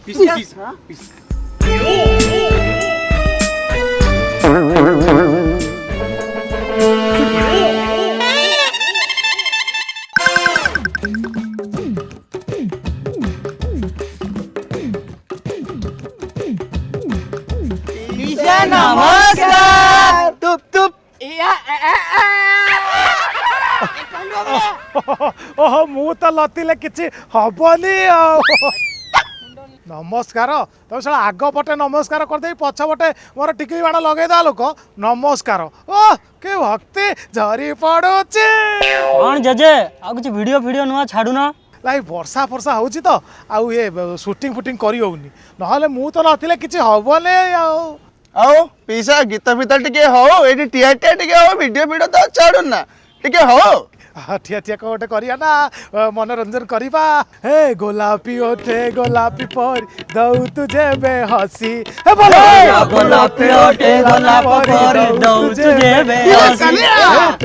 Piece नमस्कार तुप तुप ओहो मु तो लतिले किछि हबनी नमस्कार तुम साला आग पटे नमस्कार करदे पछ पटे मोर टिकली बाण लगे दा लोक नमस्कार ओ के भक्ति झरी पड़ुची कौन जेजे आ कुछ वीडियो नुआ छाड़ू ना लाई वर्षा फर्षा होची तो आउ ये शूटिंग फुटिंग करी होउनी नहले मु तो नथिले किछि हबने आओ पीसा गीत फित टिके हो एटी टिया टिया टिके हो वीडियो तो छाड़ू ना टिके हो ठिया ठिया कोटे करिया ना मनोरंजन करिबा हे गोलापी ओठे गोलापी पर दऊ तुझे बेहसी हे बोलो गोलापी ओठे गोलापी पर दऊ तुझे बेहसी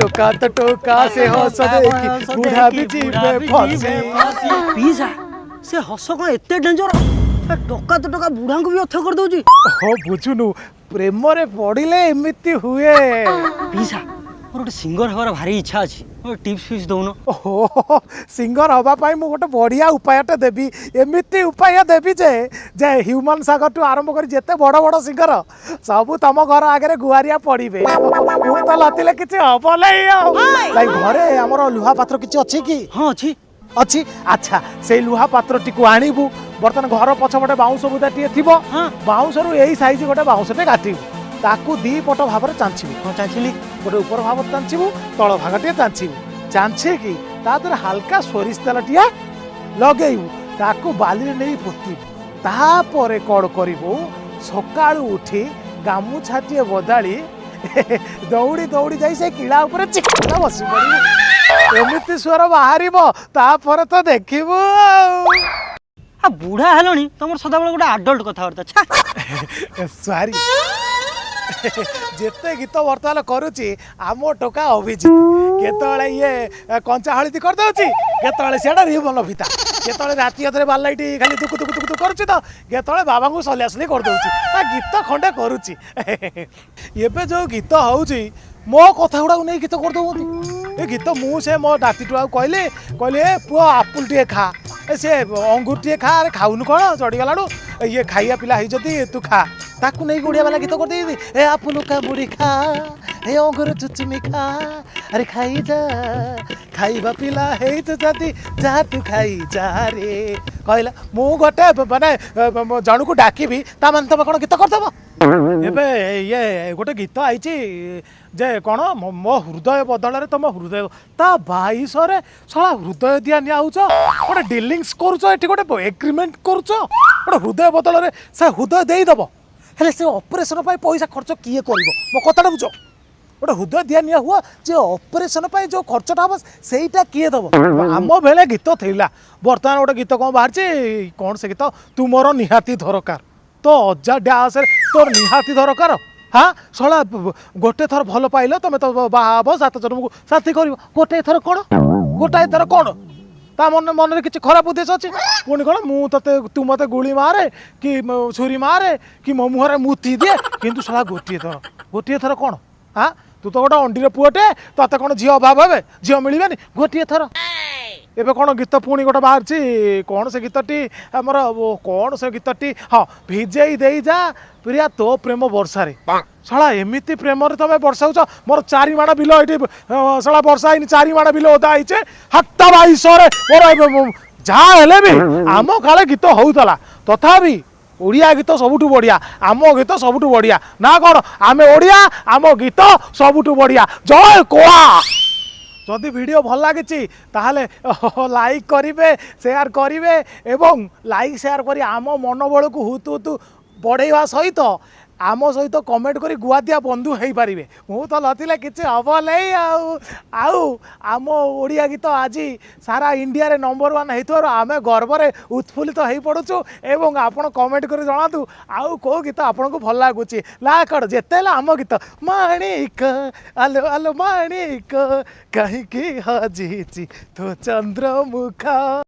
टोका तो टोका से हंस देखी बूढ़ा भी जीवे फंसी पीसा से हस कोन एते डेंजर टोका तो टोका बूढ़ा को भी अथ कर दउची हो बुझुनु प्रेम रे पड़िले एमिति हुए पीसा मोर गोटे सिंगर हबार भारी इच्छा अछि टिप्स फिप्स दउनो ओहो सिंगर हवा पाई मु गोटे बढ़िया उपायटे देबी एमिति उपाय देबी जे जे ह्यूमन सागर टू आरंभ कर जेते बड़ बड़ सिंगर सब तम घर आगे गुआरिया पड़िबे मु तो लतिले किछि हबलै लाइक घरे हमर लुहा पात्र किछि अछि कि हां अछि अच्छी अच्छा से लुहा पात्र टी आणबू बर्तमान घर पछपटे बाउंश बुदा टी थी बाउंश रु यही साइज गोटे बाउंशटे काटबू ताकू दी पट भाव में चाँचबू हां चांचिली गोटे ऊपर भाव चाँचबू तल भाग टे चाँचबू चाँचे कि तादर हल्का सोरिष तेल टिया लगेबू ताकू बाली नहीं पोतीबू तापर कौन करू सकाळू उठी गामुछा टे बदाली दौड़ी दौड़ी जाई से किला ऊपर चिकना बसी पड़ू एमिति स्वर बाहर तापर तो देखिबू आ बूढ़ा हेलोनी तुम सदा बेले गोटे आडल्ट कथबार्ता सॉरी जेते गीत बर्तमान करुची आम टोका अभिजित केतले ये कंचा हलदी कर दउची केतले सेडा रिबन फिता केतले राति अधरे बालाइटी खाली दुक दुक दुक दुक करुची तो केतले बाबा को सलियासली कर दउची आ गीत खंडे करुची एबे जो गीत होउची मो कथा गुडा नै गीत कर दउती ए गीत मु से मो दाती टुआ कहले कहले पुओ आपुल टे खा से अंगूर टे खा अरे खाउनु कोन चढ़ी गलाडू ये खाइया पिला है जदी तू खा ताकू नहीं गुड़िया वाला गीत कर दे ए आपुल का बुढ़ी खा ए अंगूर चुचुमी खा अरे खाई जा खाइबा पिला है तो जदी जा तू खाई जा रे कहला मु गोटे माने जणु को डाकीबी ता मन तब कोन गीत कर दबो एबे ये गोटे गीत आइची जे कोन मो हृदय बदल रे तुम हृदय ता बाईसरे साला हृदय दिया निया होछ गोटे डीलिंग्स करूछ एठी गोटे एग्रीमेंट करूछ गोटे हृदय बदल रे से हृदय देई दबो हेले से ऑपरेशन पाई पैसा खर्च किए करिवो मो कथाटा बुझो गोटे हृदय दिया निया हुआ जे ऑपरेशन पाई जो खर्चटा हम सेटा किए दबो आम बेले गीत थिला बर्तमान गोटे गीत कौन बाहर कौन से गीत तुमर निहाती दरकार तो अजा डांस तोर निहाती दरकार हाँ शला गोटे थर भल पाइल तुम तो बाहा 7 जन को साथी कर गोटे थर कौन गोटाए थर कौन ता मन मन किसी खराब उद्देश्य अच्छे पुणी कौन मुझे तू मत गुली मारे कि छुरी मारे कि मो मुहर मुति दिए किंतु शला गोटे थर कौन हाँ तू तो गोटे अंडीर पुअटे ते कौन झी अभाव हे झी मिलबे गोटे थर एबे कौन गीत पुणी गोटे बाहर कौन से गीतटी आमर कौन से गीतटी हाँ भिजे दे जा प्रिया तो प्रेम वर्षारे साला एमिति प्रेम तुम वर्षाऊच मोर 4 माण बिल ये साला वर्षा है 4 माण बिल ओदा है हाथ बाईसरे मोर जहाँ हेले भी आम काले गीत होता तथापि ओडिया गीत सबुठु बढ़िया आम गीत सबुठु बढ़िया ना कौन आम ओडिया आम गीत सबुठु बढ़िया जय कोआ जदि वीडियो भल लगी ताहले लाइक करिवे शेयर करिवे एवं लाइक शेयर करी आम मनोबल को हुतु हुतु बढ़ेवा सहित आम सहित कमेंट करी गुआ दिया बंधु हो पारे मु तो लतिले किसी हम नहीं आउ आम ओडिया गीत आज सारा इंडिया रे नंबर 1 होइतवार आम गर्व में उत्फुल्लित हो पड़ुचु एवं आपण कमेंट कर जनातु आउ को गीत आपन को भल लगुच लाकड़ जेते आम गीत माणिक आलो आलो माणिक कहीं हजिची तो चंद्रमुखा।